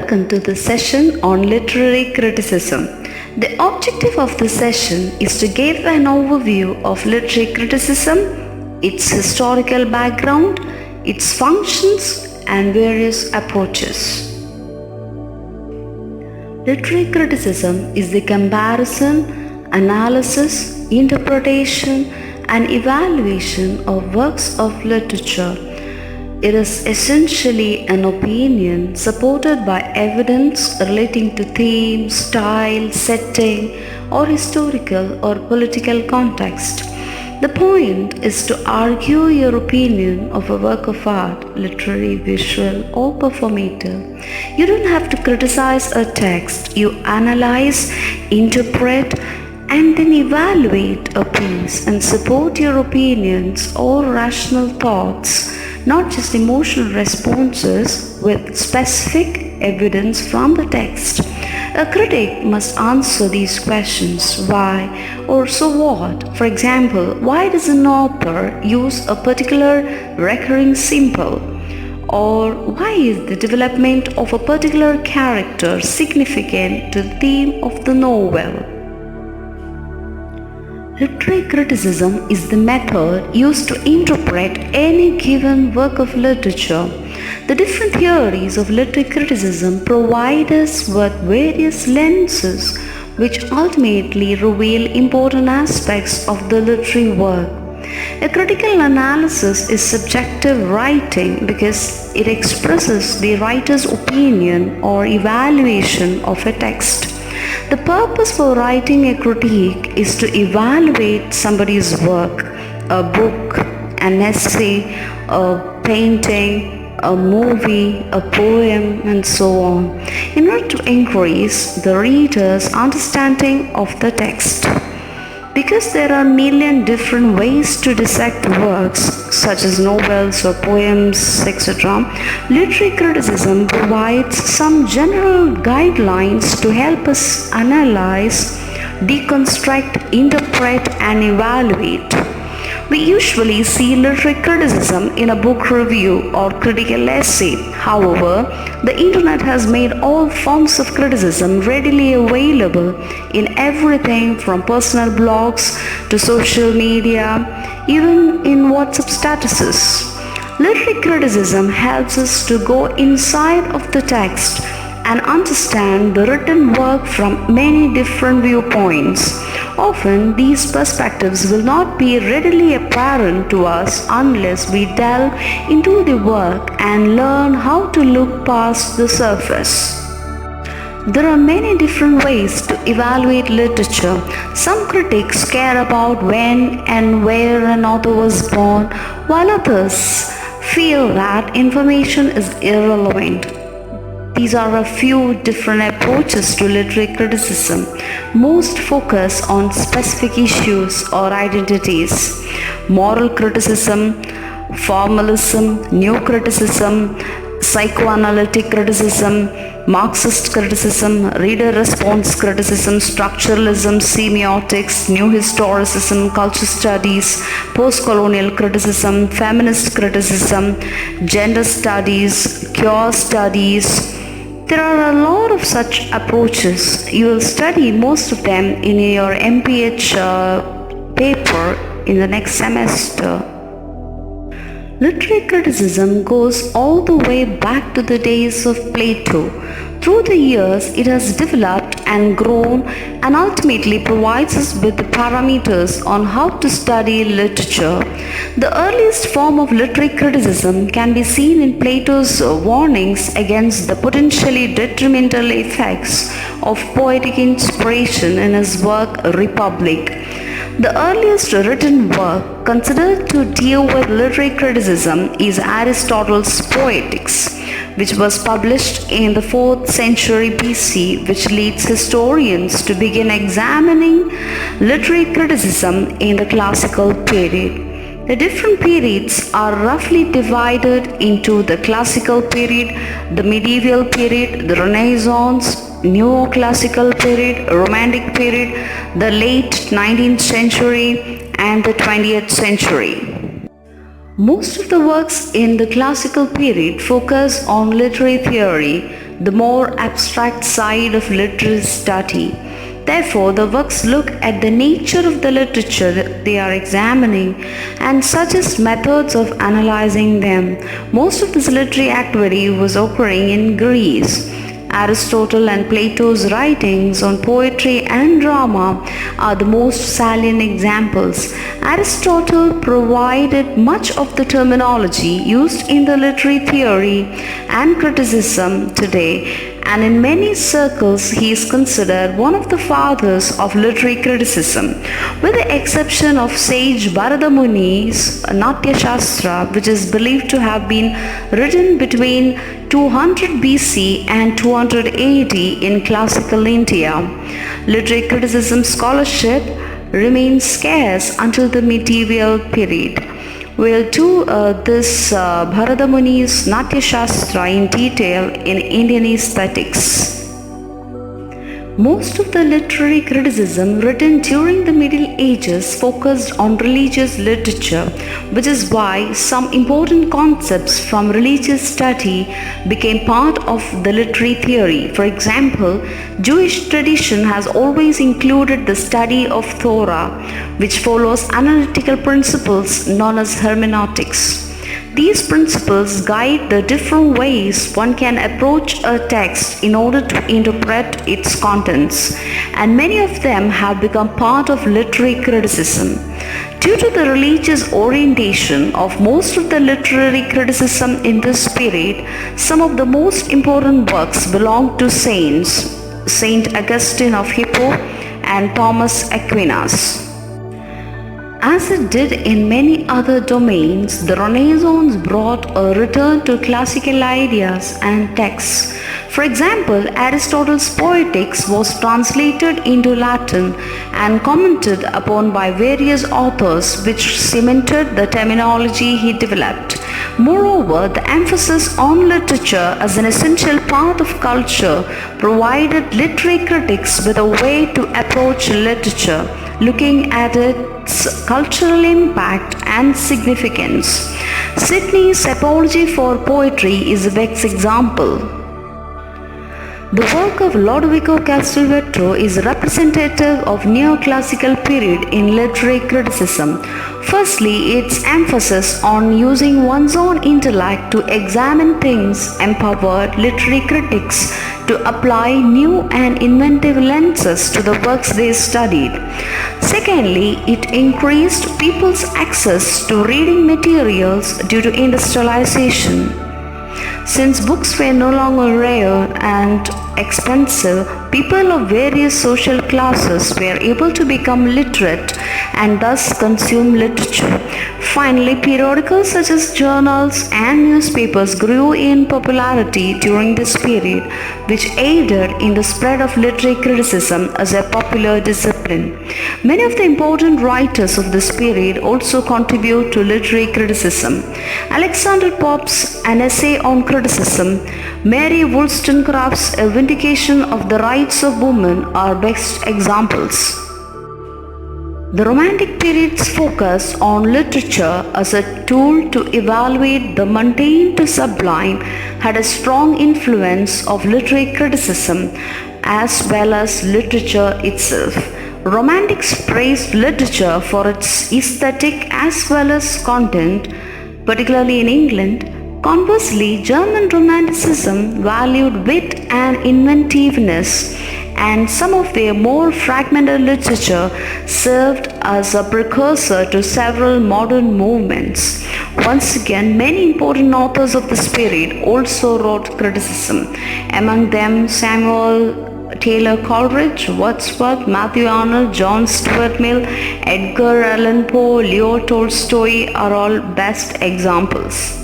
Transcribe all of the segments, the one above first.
welcome to the session on literary criticism. The objective of the session is to give an overview of literary criticism, its historical background, its functions, and various approaches. Literary criticism is the comparison, analysis, interpretation, and evaluation of works of literature. It is essentially an opinion supported by evidence relating to theme, style, setting, or historical or political context. The point is to argue your opinion of a work of art, literary, visual, or performative. You don't have to criticize a text. You analyze, interpret, and then evaluate a piece and support your opinions or rational thoughts, not just emotional responses, with specific evidence from the text. A critic must answer these questions: why or so what? For example, why does an author use a particular recurring symbol? Or why is the development of a particular character significant to the theme of the novel? Literary criticism is the method used to interpret any given work of literature. The different theories of literary criticism provide us with various lenses which ultimately reveal important aspects of the literary work. A critical analysis is subjective writing because it expresses the writer's opinion or evaluation of a text. The purpose for writing a critique is to evaluate somebody's work, a book, an essay, a painting, a movie, a poem, and so on, in order to increase the reader's understanding of the text. Because there are a million different ways to dissect works, such as novels or poems, etc., literary criticism provides some general guidelines to help us analyze, deconstruct, interpret, and evaluate. We usually see literary criticism in a book review or critical essay. However, the internet has made all forms of criticism readily available in everything from personal blogs to social media, even in WhatsApp statuses. Literary criticism helps us to go inside of the text and understand the written work from many different viewpoints. Often, these perspectives will not be readily apparent to us unless we delve into the work and learn how to look past the surface. There are many different ways to evaluate literature. Some critics care about when and where an author was born, while others feel that information is irrelevant. These are a few different approaches to literary criticism. Most focus on specific issues or identities. Moral criticism, formalism, neocriticism, psychoanalytic criticism, Marxist criticism, reader response criticism, structuralism, semiotics, new historicism, culture studies, post-colonial criticism, feminist criticism, gender studies, queer studies. There are a lot of such approaches. You will study most of them in your MPH paper in the next semester. Literary criticism goes all the way back to the days of Plato. Through the years, it has developed and grown and ultimately provides us with the parameters on how to study literature. The earliest form of literary criticism can be seen in Plato's warnings against the potentially detrimental effects of poetic inspiration in his work Republic. The earliest written work considered to deal with literary criticism is Aristotle's Poetics, which was published in the 4th century BC, which leads historians to begin examining literary criticism in the classical period. The different periods are roughly divided into the classical period, the medieval period, the Renaissance, Neoclassical period, Romantic period, the late 19th century, and the 20th century. Most of the works in the classical period focus on literary theory, the more abstract side of literary study. Therefore, the works look at the nature of the literature that they are examining and suggest methods of analyzing them. Most of this literary activity was occurring in Greece. Aristotle and Plato's writings on poetry and drama are the most salient examples. Aristotle provided much of the terminology used in the literary theory and criticism today, and in many circles he is considered one of the fathers of literary criticism. With the exception of sage Bharata Muni's Natya Shastra, which is believed to have been written between 200 BC and 200 AD in classical India, literary criticism scholarship remained scarce until the medieval period. We'll do this Bharata Muni's Natya Shastra in detail in Indian aesthetics. Most of the literary criticism written during the Middle Ages focused on religious literature, which is why some important concepts from religious study became part of the literary theory. For example, Jewish tradition has always included the study of Torah, which follows analytical principles known as hermeneutics. These principles guide the different ways one can approach a text in order to interpret its contents, and many of them have become part of literary criticism. Due to the religious orientation of most of the literary criticism in this period, some of the most important works belong to saints, Saint Augustine of Hippo and Thomas Aquinas. As it did in many other domains, the Renaissance brought a return to classical ideas and texts. For example, Aristotle's Poetics was translated into Latin and commented upon by various authors, which cemented the terminology he developed. Moreover, the emphasis on literature as an essential part of culture provided literary critics with a way to approach literature, looking at its cultural impact and significance. Sidney's Apology for Poetry is the best example. The work of Lodovico Castelvetro is representative of Neoclassical period in literary criticism. Firstly, its emphasis on using one's own intellect to examine things empowered literary critics to apply new and inventive lenses to the works they studied. Secondly, it increased people's access to reading materials due to industrialization. Since books were no longer rare and expensive, people of various social classes were able to become literate and thus consume literature. Finally, periodicals such as journals and newspapers grew in popularity during this period, which aided in the spread of literary criticism as a popular discipline. Many of the important writers of this period also contribute to literary criticism. Alexander Pope's An Essay on Criticism, Mary Wollstonecraft's A Vindication of the Rights of Women are best examples. The Romantic period's focus on literature as a tool to evaluate the mundane to sublime had a strong influence of literary criticism as well as literature itself. Romantics praised literature for its aesthetic as well as content, particularly in England. Conversely, German Romanticism valued wit and inventiveness, and some of their more fragmented literature served as a precursor to several modern movements. Once again, many important authors of this period also wrote criticism, among them Samuel Taylor Coleridge, Wordsworth, Matthew Arnold, John Stuart Mill, Edgar Allan Poe, Leo Tolstoy are all best examples.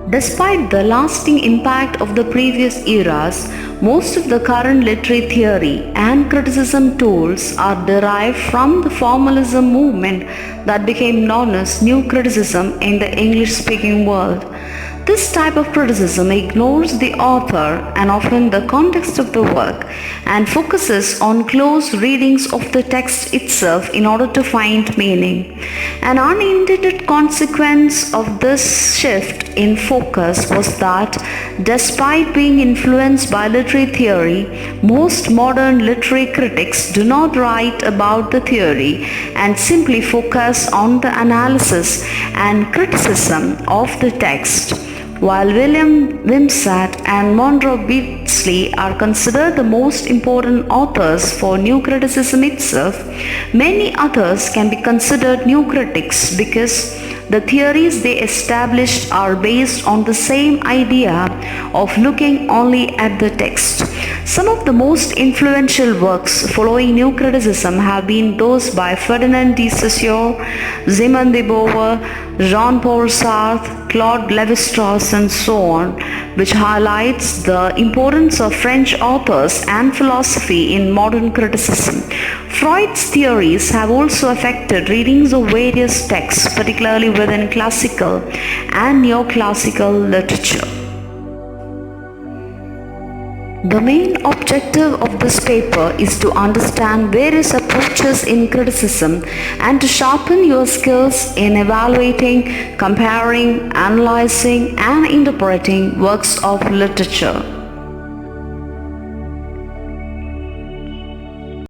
Despite the lasting impact of the previous eras, Most of the current literary theory and criticism tools are derived from the formalism movement that became known as New Criticism in the English-speaking world. This type of criticism ignores the author and often the context of the work and focuses on close readings of the text itself in order to find meaning. An unintended consequence of this shift in focus was that despite being influenced by literary theory, most modern literary critics do not write about the theory and simply focus on the analysis and criticism of the text. While William Wimsatt and Monroe Beasley are considered the most important authors for New Criticism itself, many others can be considered new critics because the theories they established are based on the same idea of looking only at the text. Some of the most influential works following New Criticism have been those by Ferdinand de Saussure, Simone de Beauvoir, Jean-Paul Sartre, Claude Lévi-Strauss and so on, which highlights the importance of French authors and philosophy in modern criticism. Freud's theories have also affected readings of various texts, particularly within classical and neoclassical literature. The main objective of this paper is to understand various approaches in criticism and to sharpen your skills in evaluating, comparing, analyzing, and interpreting works of literature.